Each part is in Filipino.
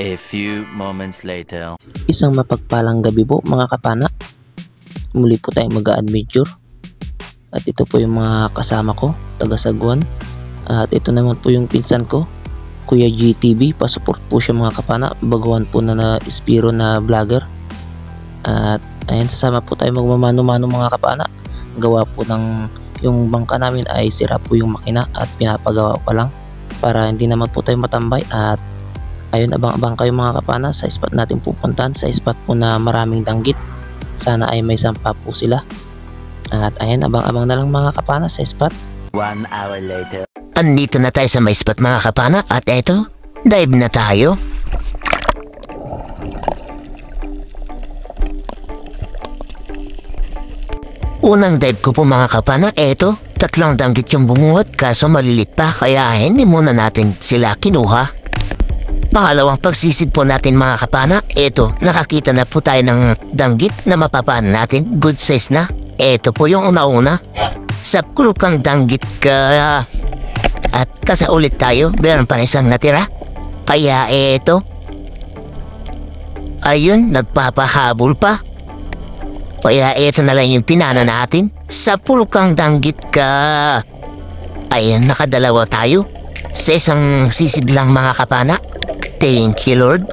A few moments later. Isang mapagpalang gabi po mga kapana. Muli po tayong mag-a-adventure. At ito po yung mga kasama ko, taga Saguan. At ito naman po yung pinsan ko, Kuya GTV. Pasupport po siya mga kapana. Baguhan po na Espiro na vlogger. At ayan, sasama po tayo magmamano-mano mga kapana. Gawa po ng yung bangka namin ay sira po yung makina at pinapagawa pa lang para hindi naman po tayo matambay. At ayun, abang-abang kayo mga kapana sa spot natin pupuntahan, sa spot po na maraming danggit. Sana ay may sampa po sila. At ayan, abang-abang na lang mga kapana sa spot. 1 hour later. Andito na tayo sa may spot mga kapana at eto, dive na tayo. Unang dive ko po mga kapana, eto, 3 danggit yung bumuhat kaso malilit pa kaya hindi muna natin sila kinuha. Pangalawang pagsisid po natin mga kapana, eto, nakakita na po tayo ng danggit na mapapaan natin, good size na. Eto po yung una-una, sapkulok kang danggit ka. At kasa ulit tayo, meron pa isang natira. Kaya eto, ayun, nagpapahabol pa. Kaya eto na lang yung pinana natin, sapkulok kang danggit ka. Ayan, nakadalawa tayo sa isang sisid lang mga kapana. Thank you, Lord.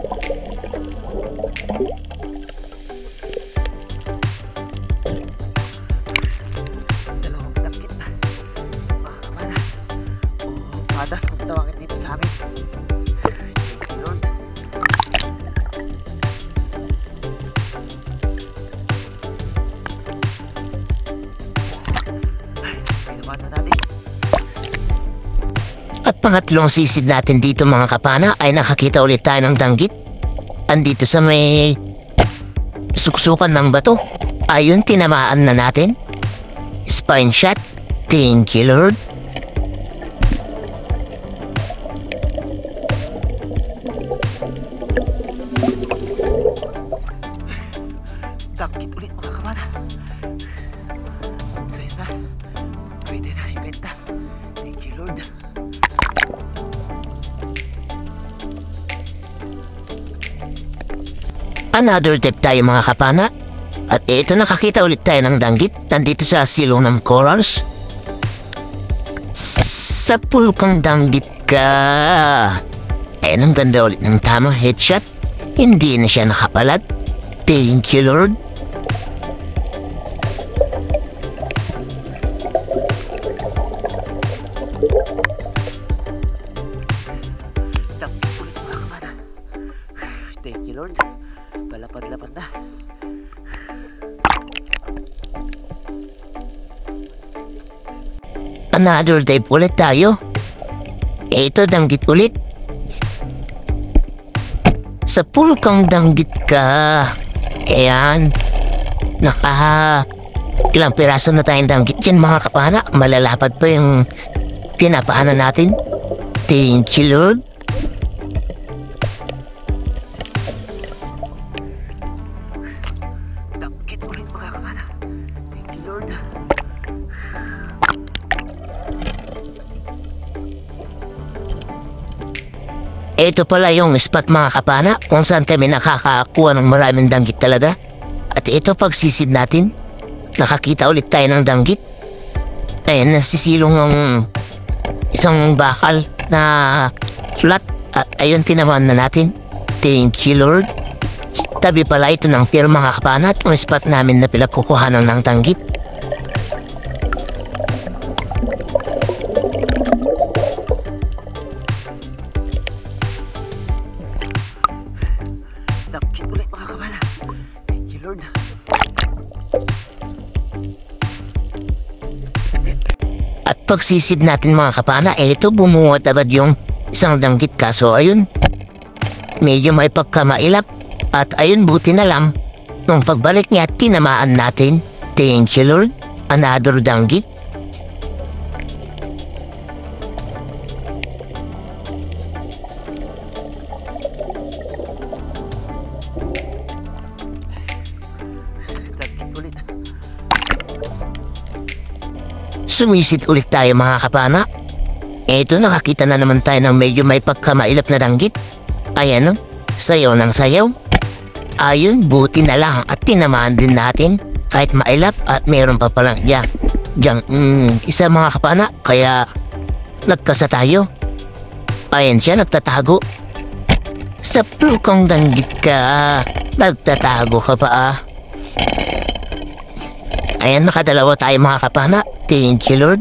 Dalawang dakit na. Mga kamana. Patas kung tawagin dito sa amin. Thank you, Lord. Pinamata natin. At pangatlong sisid natin dito mga kapana ay nakakita ulit tayo ng danggit. Andito sa may suksukan ng bato. Ayun, tinamaan na natin. Spine shot. Thank you, Lord. Danggit ulit mga kamana. Good size na. Pwede na ibenta. Thank you, Lord. Another tip tayo mga kapana. At ito, nakakita ulit tayo ng danggit. Nandito sa silong ng corals. Sa pulkang danggit ka. Ayun, ang ganda ulit ng tama headshot. Hindi na siya nakapalag. Thank you, Lord. Danggit ulit mga kamana. Thank you, Lord. Palapad-lapad na. Another dive ulit tayo. Ito, danggit ulit. Sa pulkang danggit ka. Ayan. Ilang piraso na tayong danggit yan mga kapana. Malalapad pa yung pinapaanan natin. Thank you, Lord. Danggit ulit mga kamana. Thank you, Lord. Ito pala yung spot mga kapana kung saan kami nakakakuha ng maraming danggit talaga. At ito, pagsisid natin, nakakita ulit tayo ng danggit. Ayan, nasisilong ng isang bakal na flat. At ayun, tinamaan na natin. Thank you, Lord. Tabi pala ito ng pier mga kapana at yung spot namin na pinagkukuhanan ng danggit. Danggit ulit mga kamana. Thank you, Lord. At pagsisid natin mga kapana, ito, bumuhat agad yung isang danggit kaso ayun, medyo may pagkamailap. At ayun, buti na lang, nung pagbalik niya, tinamaan natin. Thank you, Lord. Another danggit. Danggit ulit. Sumisid ulit tayo mga kapana. Eto, nakakita na naman tayo ng medyo may pagkamailap na danggit. Ayan, no? Sayaw ng sayaw. Ayun, buti na lang at tinamaan din natin kahit mailap at meron pa palang diyang isa mga kapana, kaya nagkasa tayo. Ayan siya, nagtatago. Sa plukang danggit ka, nagtatago ka pa ah. Ayan, nakadalawa tayo mga kapana. Thank you Lord.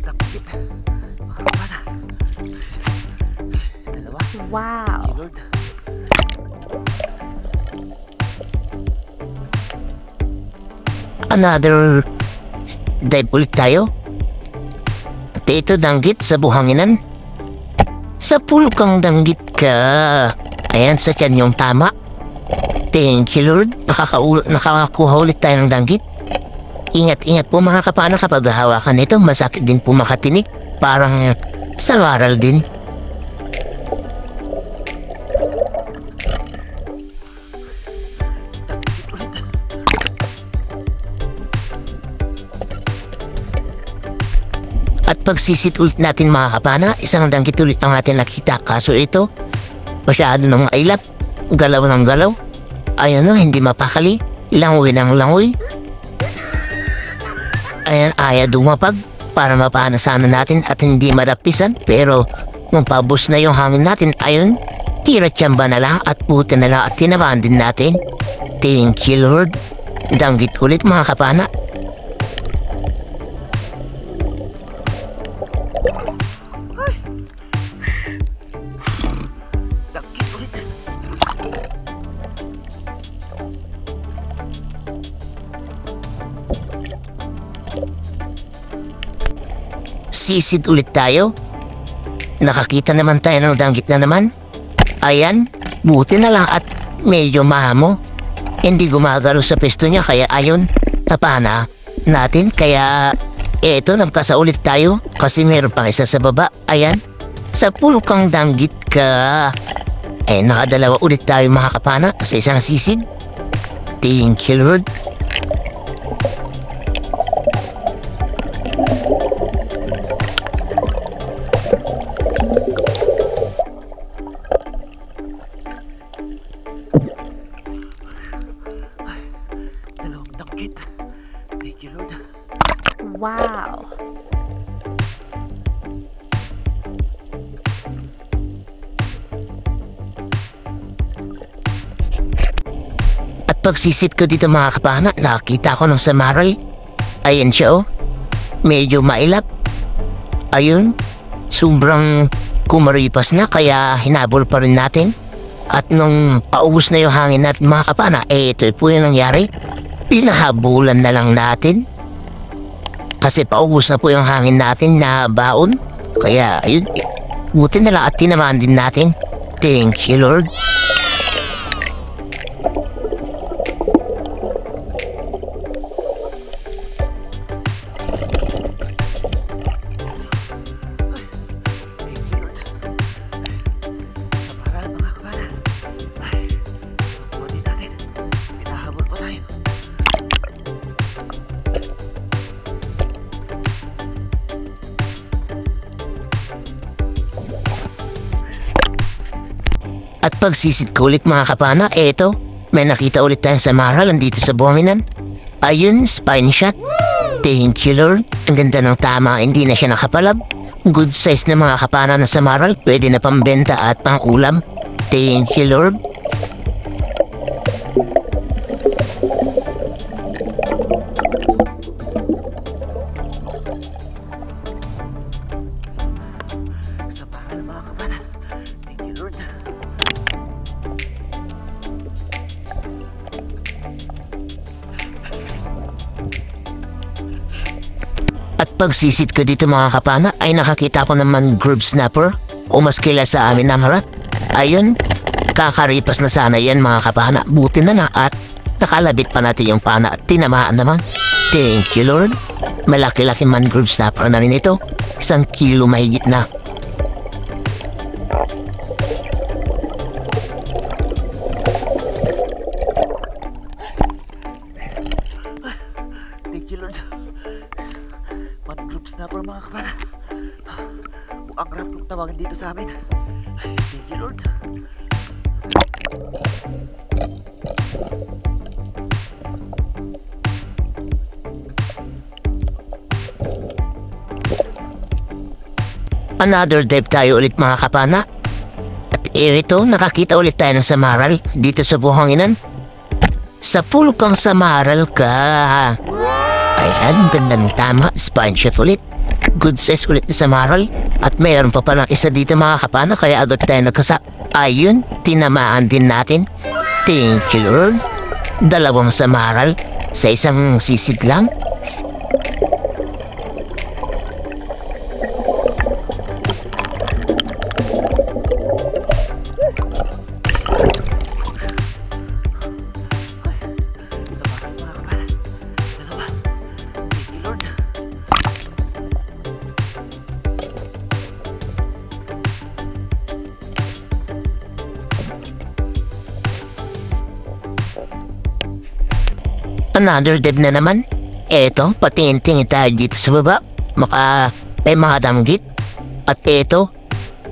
Dakit. Mga kapana. Dalawa. Wow. Lord. Another dive ulit tayo. At ito danggit sa buhanginan. Sa pulkang danggit ka. Ayan, sa tiyan yung tama. Thank you Lord. Nakakakuha ulit tayo ng danggit. Ingat-ingat po mga kapana kapag hawakan nito. Masakit din po makatinik. Parang sa maral din. At pagsisit ulit natin mga kapana, isang danggit ulit ang atin nakita. Kaso ito, masyado ng mailap, galaw ng galaw. Ayan o, hindi mapakali, langoy ng langoy. Ayan, aya dumapag para mapana sana natin at hindi madapisan. Pero nung pabos na yung hangin natin, ayun, tira tiyamba na lang at puti na lang at tinamaan din natin. Thank you Lord. Danggit ulit mga kapana. Dakit ulit. Sisid ulit tayo. Nakakita naman tayo ng danggit na naman. Ayan, buti na lang at medyo mahamo. Hindi gumagalo sa pesto niya kaya ayun, tapana natin. Kaya eto, nagkasa ulit tayo kasi meron pang isa sa baba. Ayan, sa pulkang danggit ka. Eh, nakadalawa ulit tayo mga kapana sa isang sisid. Thank you Lord. Dalawang dakit. Thank you Lord. Wow. At pagsisit ko dito mga kapana, nakita ko ng samaral. Ayan siya oh. Medyo mailap. Ayun, sobrang kumaripas na kaya hinabol pa rin natin. At nung paubos na yung hangin natin mga kapana, ito po yung nangyari. Pinahabulan na lang natin. Kasi paubos na po yung hangin natin na baon. Kaya ayun, buti na lang at tinamaan din natin. Thank you Lord. Thank you Lord. Sa paral mga kapana. Ay, makuha din natin. Pinahabol pa tayo. At pagsisid ko ulit mga kapana, eto, may nakita ulit tayong samaral andito sa buhanginan. Ayun, spine shot. Thank you Lord. Ang ganda ng tama, hindi na siya nakapalab. Good size na mga kapana na samaral, pwede na pambenta at pang ulam. Thank you Lord. Sa paral mga kapana. Thank you Lord. At pagsisit ko dito mga kapana ay nakakita ko naman group snapper o mas kilala sa amin na marat. Ayun, kakaripas na sana yan mga kapana. Buti na lang at nakalabit pa natin yung pana at tinamaan naman. Thank you Lord. Malaki-laki man group snapper na rin ito. 1 kilo mahigit na. Thank you ang rap kong tawagin dito sa amin. Thank you, Lord. Another dive tayo ulit mga kapana. At ito, nakakita ulit tayo ng samaral dito sa buhanginan. Sa pool kang samaral ka. Ayan, ganda ng tama. Spine shot ulit. Good size ulit na samaral. At mayroon pa palang isa dito mga kapana, kaya agad tayo nagkasa. Ayun, tinamaan din natin. Thank you, Lord. Dalawang samaral sa isang sisid lang. Samaral mga kapana. Dalawa. Thank you, Lord. Another dive na naman. Eto, patingin-tingin tayo dito sa baba. May mga danggit. At eto,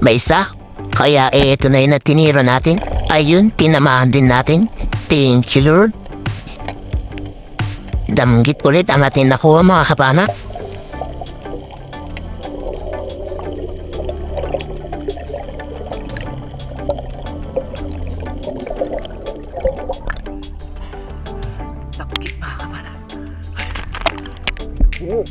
may isa. Kaya eto na yun na tinira natin. Ayun, tinamaan din natin. Thank you, Lord. Danggit ulit ang ating nakuha mga kapana. Takit mga kapana. Thank you, Lord.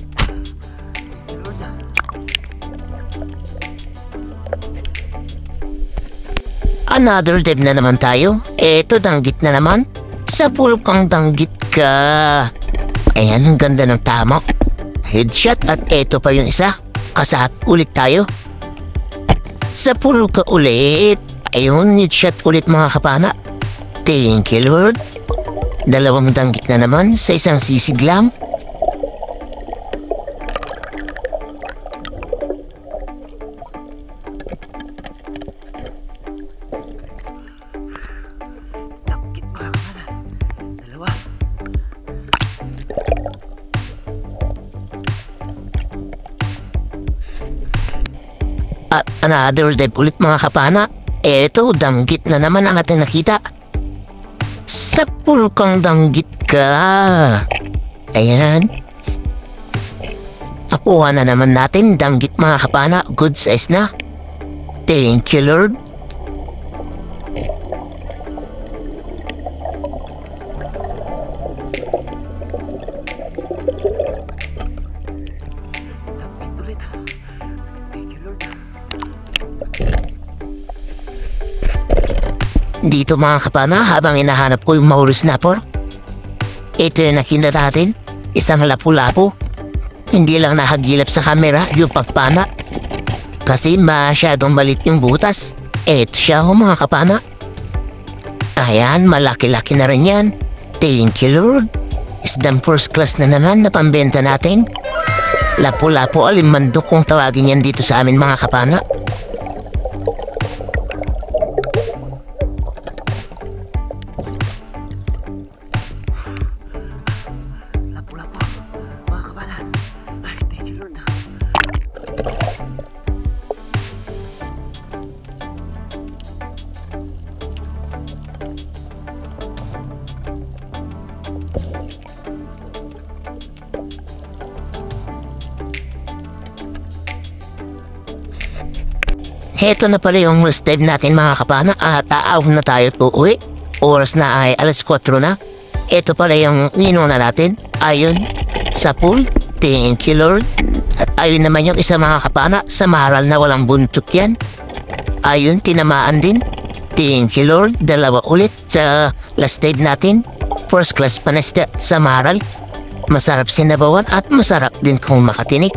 Another dive na naman tayo. Eto, danggit na naman. Sa pool kang danggit ka. Ayan, ang ganda ng tama. Headshot at eto pa yung isa. Kasahat ulit tayo. Sa pool ka ulit. Ayun, headshot ulit mga kapana. Thank you, Lord. Dalawang danggit na naman sa isang sisig lang. Takit mga kapana. Dalawa. At another dive ulit mga kapana. Eto, danggit na naman ang ating nakita. Sa pool kang danggit ka. Ayan. Nakuha na naman natin danggit mga kapana. Good size na. Thank you, Lord. Takit ulit. Thank you, Lord. Dito mga kapana, habang hinahanap ko yung mahuli snapper, ito yung nakita natin, isang lapu-lapu. Hindi lang nakagilap sa camera yung pagpana, kasi masyadong malit yung butas. Ito siya mga kapana. Ayan, malaki-laki na rin yan. Thank you, Lord. Isdang first class na naman na pambenta natin. Lapu-lapu alimandok kung tawagin yan dito sa amin mga kapana. Lapu-lapu. Mga kapana. Ay, thank you, Lord. Heto na pala yung last dive natin mga kapana, at aaw na tayo po uwi. Oras na ay alas 4 na. Ito pala yung inuna natin. Ayun, sa pool. Thank you, Lord. At ayun naman yung isa mga kapana, sa maral na walang buntot yan. Ayun, tinamaan din. Thank you, Lord. Dalawa ulit sa last dive natin. First class panesta sa maral. Masarap sinabawan at masarap din kung makatinik.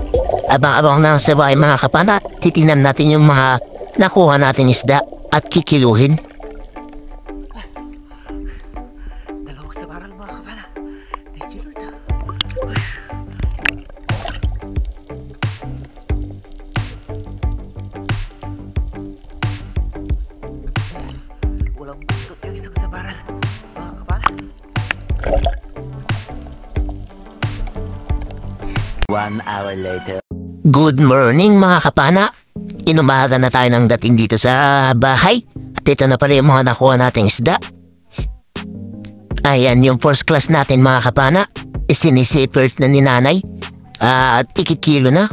Abang-abang na sa bahay mga kapana, titingnan natin yung mga nakuha natin isda at kikiluhin. Dalawang samaral mga kapana. Thank you, Lord. Walang buntot yung isang samaral mga kapana. 1 hour later. Good morning mga kapana. Inumaga na tayo ng dating dito sa bahay. At ito na pala yung mga nakuha nating isda. Ayan yung first class natin mga kapana. Sinisipert na ni nanay. At ikikilo na.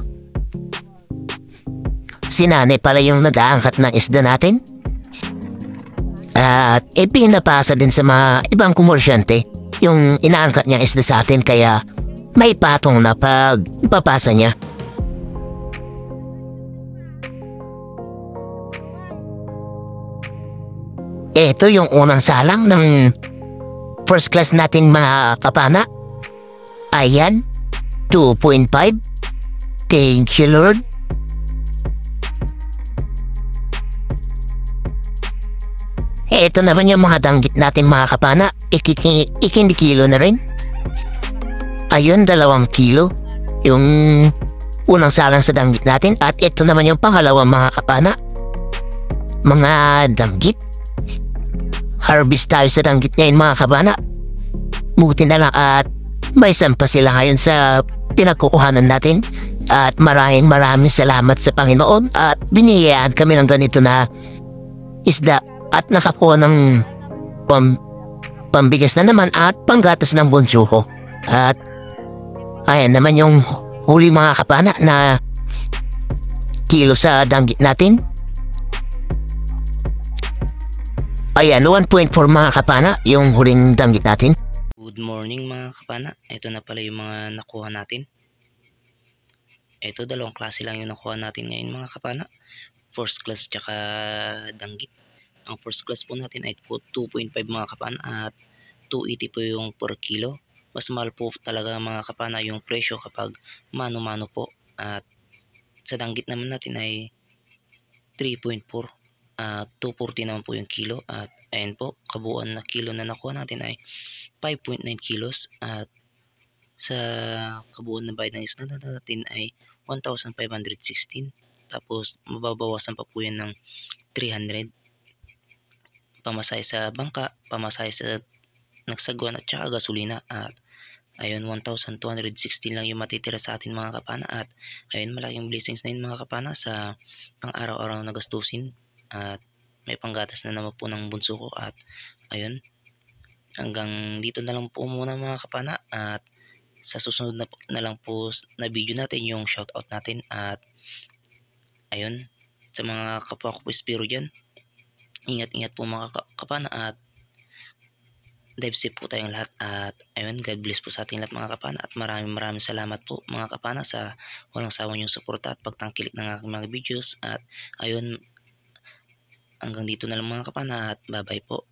Si nanay pala yung nag-aangkat ng isda natin. At ipinapasa din sa mga ibang komersyante yung inaangkat niyang isda sa atin, kaya may patong na pag ipapasa niya. Ito yung unang salang ng first class natin mga kapana. Ayan, 2.5. Thank you Lord. Ito naman yung mga danggit natin mga kapana. Ikindikilo na rin. Ayun, 2 kilo yung unang salang sa danggit natin. At ito naman yung pangalawang mga kapana. Mga danggit. Harvest tayo sa danggit ngayon mga kabana. Buti na lang at may sampa sila ngayon sa pinagkukuhanan natin. At maraming salamat sa Panginoon at binigyan kami ng ganito na isda at nakakuha ng pambigas na naman at panggatas ng bunso ko. At ayan naman yung huli mga kapana na kilo sa danggit natin. Ayan, 1.4 mga kapana, yung huling danggit natin. Good morning mga kapana. Ito na pala yung mga nakuha natin. Ito, 2 klase lang yung nakuha natin ngayon mga kapana. First class tsaka danggit. Ang first class po natin ay po 2.5 mga kapana at 280 po yung per kilo. Mas mahal po talaga mga kapana yung presyo kapag mano-mano po. At sa danggit naman natin ay 3.4. 240 naman po yung kilo. At ayan po, kabuuan na kilo na nakuha natin ay 5.9 kilos. At sa kabuuan na bayad ng isda natin ay 1,516. Tapos mababawasan pa po yan ng 300. Pamasahe sa bangka, pamasahe sa nagsagwan at saka gasolina. At ayun, 1,216 lang yung matitira sa atin mga kapana. At ayun, malaking blessings na yun mga kapana sa pang araw-araw na gastusin. At may panggatas na naman po ng bunso ko. At ayun, hanggang dito na lang po muna mga kapana. At sa susunod na lang po na video natin yung shoutout natin. At ayun, sa mga kapwa ko po espiro dyan, ingat-ingat po mga kapana at dive safe po tayong lahat. At ayun, God bless po sa ating lahat mga kapana. At maraming salamat po mga kapana sa walang sawang yung suporta at pagtangkilik ng aking mga videos. At ayun, hanggang dito na lang mga kapana at bye bye po.